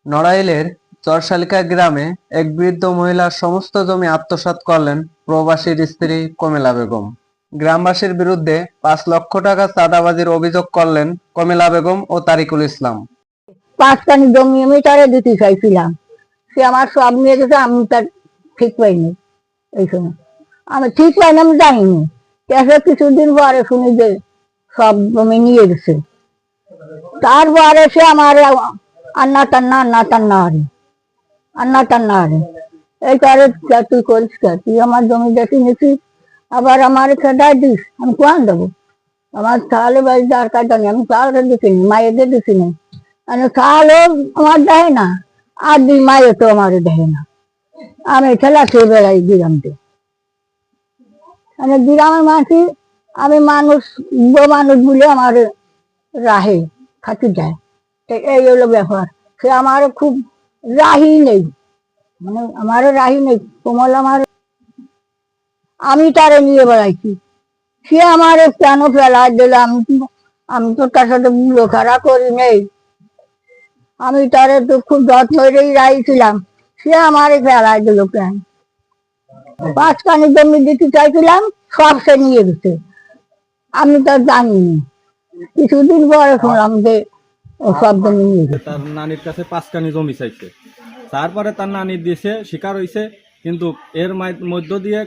নড়াইলের চরশালিকা গ্রামে এক বৃদ্ধ মহিলার সমস্ত জমি আত্মসাৎ করলেন প্রবাসীর স্ত্রী কমলা বেগম। গ্রামবাসীর বিরুদ্ধে ৫ লক্ষ টাকা চাঁদাবাজির অভিযোগ করলেন কমলা বেগম ও তারিকুল ইসলাম। 5 কানি জমি আমি তারে দিতে চাইছিলাম, সে আমার সব নিয়ে গেছে, আমি তার ঠিক পাইনি। এই সময় আমি ঠিক পাইনি, আমি জানিনি। কিছুদিন পরে শুনি যে সব জমি নিয়ে গেছে। তারপরে সে আমার আন্না টান্না এই করে, তুই করিস কে? তুই আমার জমি দেখি নিছিস, আবার আমার খেদায় দিস, আমি কোয়ান দেবো? আমার তাহলে বাড়ি দরকার জানি, আমি তাহলে দিছিনি, মায়েদের দিছিনি। তাহলেও আমার দেয় না, আর 2 মায়ে তো আমার দেয় না। আমি খেলা খেয়ে বেড়াই গ্রামতে, মানে গ্রামের মাসি। আমি মানুষ, মানুষ বলে আমার রাহে খাতি দেয়। তো এই হলো ব্যাপার। সে আমার খুব রাহি নেই, মানে আমার রাহি নেই। কোমল আমার, আমি তারে নিয়ে বেড়াইছি, সে আমার কেন ফেলা দিল? আমি তো তার সাথে বোখারা করি নেই, আমি তারে তো খুব যত্ন করেই রাখছিলাম, সে আমার ফেলা দিল কেন? 5 কানি জমি দিতে চাইছিলাম, সব সে নিয়ে গেছে, আমি তো জানিনি। কিছুদিন পরে শুনলাম যে ও সব জমি নিয়ে গেছে। তার নানির কাছে 5 কানি জমি চাইছে, তারপরে তার নানির দিয়েছে, স্বীকার হয়েছে। কিন্তু এর মধ্য দিয়ে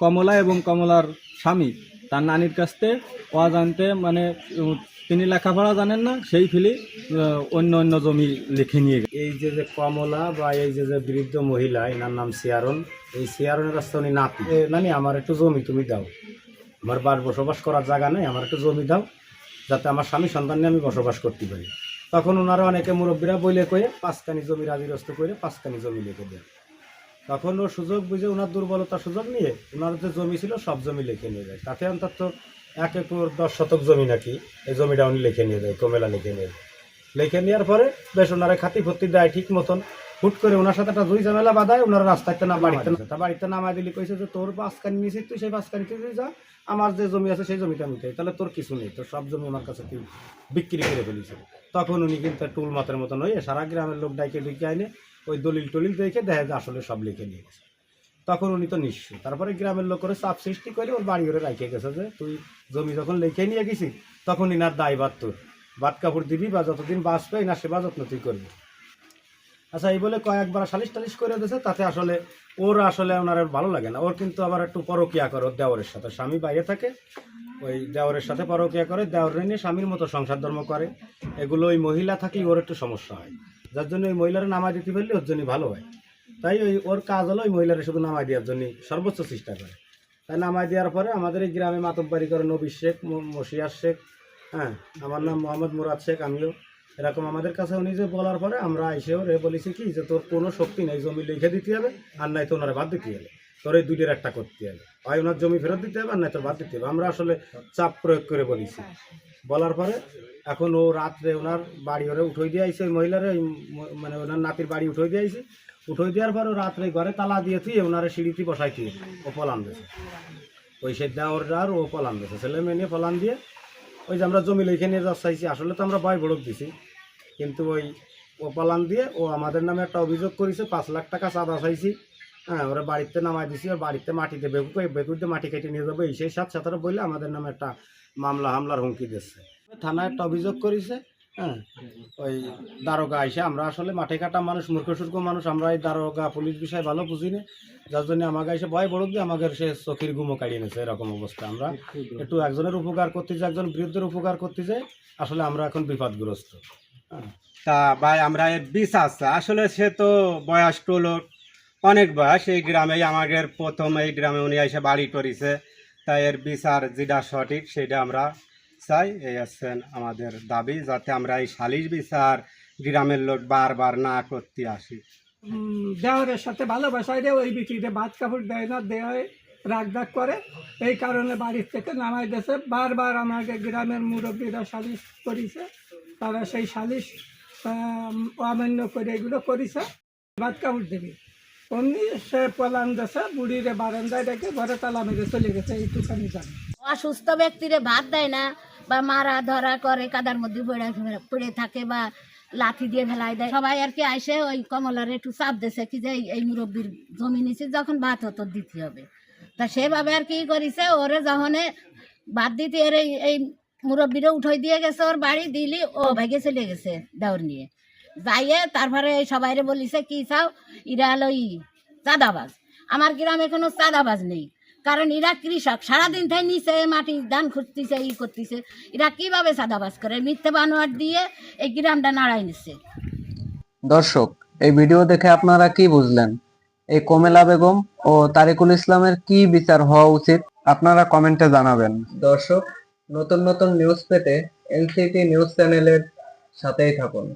কমলা এবং কমলার স্বামী তার নানির কাছ থেকে অজান্তে, মানে তিনি লেখাপড়া জানেন না, সেই ফিলি অন্য অন্য জমি লিখে নিয়ে গেছে। এই যে কমলা বা এই যে বৃদ্ধ মহিলা, এনার নাম সিয়ারন। এই সিয়ারনের কাছে উনি নাতি, নানি আমার একটু জমি তুমি দাও, আমার বসবাস করার জায়গা নেই, আমার একটু জমি দাও, যাতে আমার স্বামী সন্তান নিয়ে আমি বসবাস করতে পারি। তখন ওনারা অনেকে মুরব্বীরা বইলে কয়ে 5 কানি জমি রাজিগ্রস্ত করে 5 কানি জমি লিখে দেন। তখন ও সুযোগ বুঝে, ওনার দুর্বলতার সুযোগ নিয়ে ওনার যে জমি ছিল সব জমি লিখে নিয়ে যায়। তাতে অন্তত 1 একর 10 শতক জমি নাকি এই জমিটা উনি লিখে নিয়ে যায়, কমেলা লিখে নিয়ে যায়। লিখে নেওয়ার পরে বেশ ওনারা খাতি ফতি দেয় ঠিক মতন। হুট করে ওনার সাথে একটা দুই ঝামেলা বাঁধায়, ওনারা রাস্তাতে না বাড়িতে না, তা বাড়িতে নামাই দিলি, কইছে যে তোর 5 কানি নিয়েছিস তুই, সেই 5 কানিতে তুই যা, আমার যে জমি আছে সেই জমিটা আমি চাই, তাহলে তোর কিছু নেই, তোর সব জমি আমার কাছে তুই বিক্রি করে ফেলিস। তখন উনি কিন্তু টুল মাতের মতন হয়ে সারা গ্রামের লোক ডাইকে ডুইকে আইনে ওই দলিল টলিল দেখে দেখা যায় আসলে সব লিখে নিয়ে গেছে। তখন উনি তো নিঃস্ব। তারপরে গ্রামের লোক করে চাপ সৃষ্টি করে ওর বাড়ি করে রাখে গেছে যে তুই জমি যখন লিখে নিয়ে গেছিস তখন ইনার দায়ভার তোর, ভাত কাপড় দিবি বা যতদিন বাঁচবে ইনার সেবা যত্ন তুই করবি। আচ্ছা, এই বলে কয়েকবার সালিশ টালিশ করে দিয়েছে। তাতে আসলে ওর আসলে ওনার ভালো লাগে না। ওর কিন্তু আবার একটু পরকিয়া করে ওর দেওরের সাথে, স্বামী বাইরে থাকে, ওই দেওরের সাথে পরকিয়া করে, দেওরের নিয়ে স্বামীর মতো সংসার ধর্ম করে। এগুলো ওই মহিলা থাকি ওর একটু সমস্যা হয়, যার জন্য ওই মহিলারা নামাই দিতে পারলে ওর জন্য ভালো হয়। তাই ওর কাজ হলো ওই মহিলারা শুধু নামাই দেওয়ার জন্য সর্বোচ্চ চেষ্টা করে। তাই নামাই দেওয়ার পরে আমাদের এই গ্রামে মাতব্বারি করে নবী শেখ, মশিয়ার শেখ, হ্যাঁ, আমার নাম মোহাম্মদ মুরাদ শেখ, আমিও এরকম। আমাদের কাছে উনি যে বলার পরে আমরা এসেও বলেছি কি যে তোর কোনো শক্তি নেই, জমি লিখে দিতে হবে, আর নাই তো ওনারা বাদ দিতে হবে, তোর এই দুইটার একটা করতে হবে, হয় ওনার জমি ফেরত দিতে হবে আর নাই তোর বাদ দিতে হবে। আমরা আসলে চাপ প্রয়োগ করে বলেছি। বলার পরে এখন ও রাত্রে ওনার বাড়ি ওরে উঠোই দিয়ে আইসে, ওই মহিলারে, মানে ওনার নাতির বাড়ি উঠোই দিয়ে আইসে। উঠোই দেওয়ার পরে রাত্রে ঘরে তালা দিয়ে তুই ওনারে সিঁড়িতে বসাই দিয়ে ও পলান দিয়েছে। ওই সে দেওয়ার আর ও পলান দিয়েছে, ছেলে মেয়ে নিয়ে পলান দিয়ে ওই যে আমরা জমি লিখে নিয়ে যাওয়া চাইছি, আসলে তো আমরা ভয় বড়ক দিছি, কিন্তু ওই ও পালান দিয়ে ও আমাদের নামে একটা অভিযোগ করেছে, 5 লাখ টাকা চাঁদা চাইছি। হ্যাঁ, ওরা বাড়িতে নামাই দিছি, আর বাড়িতে মাটিতে বেকুতে মাটি কেটে নিয়ে যাবো, এই সেই সাথে বললে আমাদের নামে একটা হামলার হুমকি দিচ্ছে। থানায় একটা অভিযোগ করেছে। হ্যাঁ, ওই দারোগা আইসে, আমরা আসলে মাঠে কাটা মানুষ, মূর্খ সূর্খ মানুষ, আমরা এই দারোগা পুলিশ বিষয় ভালো বুঝি না, যার জন্য আমাকে এসে ভয় বড় দিয়ে আমাদের সে চোখের ঘুমো কাটিয়ে নিয়েছে। এরকম অবস্থা, আমরা একটু একজনের উপকার করতে যাই, একজন বিরুদ্ধের উপকার করতে যাই, আসলে আমরা এখন বিপদগ্রস্ত। তা ভাই আমরা এর বিশ্বাস আসলে সে তো বয়স্ক লোক, অনেক বয়স, এই গ্রামে আমাদের প্রথম এই গ্রামে উনি এসে বাড়ি করেছে, তাই এর বিচার যেটা সঠিক সেটা আমরা চাই। এই আছেন আমাদের দাবি, যাতে আমরা এই সালিশ বিচার গ্রামের লোক বারবার না করতে আসি। দেওয়ারের সাথে ভালোবাসায় রে ওই বিটিতে ভাত কাপড় দেয় না, দেয় রাগ ডাক করে, এই কারণে বাড়ির থেকে নামাই দিয়েছে। বারবার আমাকে গ্রামের মুরব্বীরা সালিশ করেছে, তারা সেই সালিশ অমান্য করে এগুলো করেছে। ভাত কাপড় দেবে অমনি সে পলান দেশে বুড়িরে বারান্দায় রেখে ঘরে তালা মেরে চলে গেছে, এইটুখানি জানি। অসুস্থ ব্যক্তিরে ভাত দেয় না, বা মারা ধরা করে, কাদার মধ্যে পড়ে থাকে, বা লাঠি দিয়ে ফেলাই দেয়। সবাই আর কি আইসে ওই কমলার একটু চাপ দিছে কি যে এই মুরব্বীর জমি নিচে যখন ভাত হতো দিতে হবে, তা সেভাবে আর কি করেছে। ওরে যখন বাদ দিতে এর এই মুরব্বীরা উঠাই দিয়ে গেছে ওর বাড়ি দিলি, ও ভাগে চলে গেছে দেওর নিয়ে যাইয়ে। তারপরে সবাইরে বলিছে কি চাও, ইরা হলো চাঁদাবাজ। আমার গ্রামে কোনো চাঁদাবাজ নেই, কারণ এরা কৃষক, সারাদিন তাই নিচে মাটি ধান খুঁজতেছে, করতেছে। এরা কিভাবে চাঁদাবাজ করে, মিথ্যে বানোয়ার দিয়ে এই গ্রামটা নাড়াই নিচ্ছে। দর্শক, এই ভিডিও দেখে আপনারা কি বুঝলেন? এই কমলা বেগম ও তারিকুল ইসলামের কি বিচার হওয়া উচিত আপনারা কমেন্টে জানাবেন। দর্শক, নতুন নতুন নিউজ পেতে এনসিটি নিউজ চ্যানেলের সাথেই থাকুন।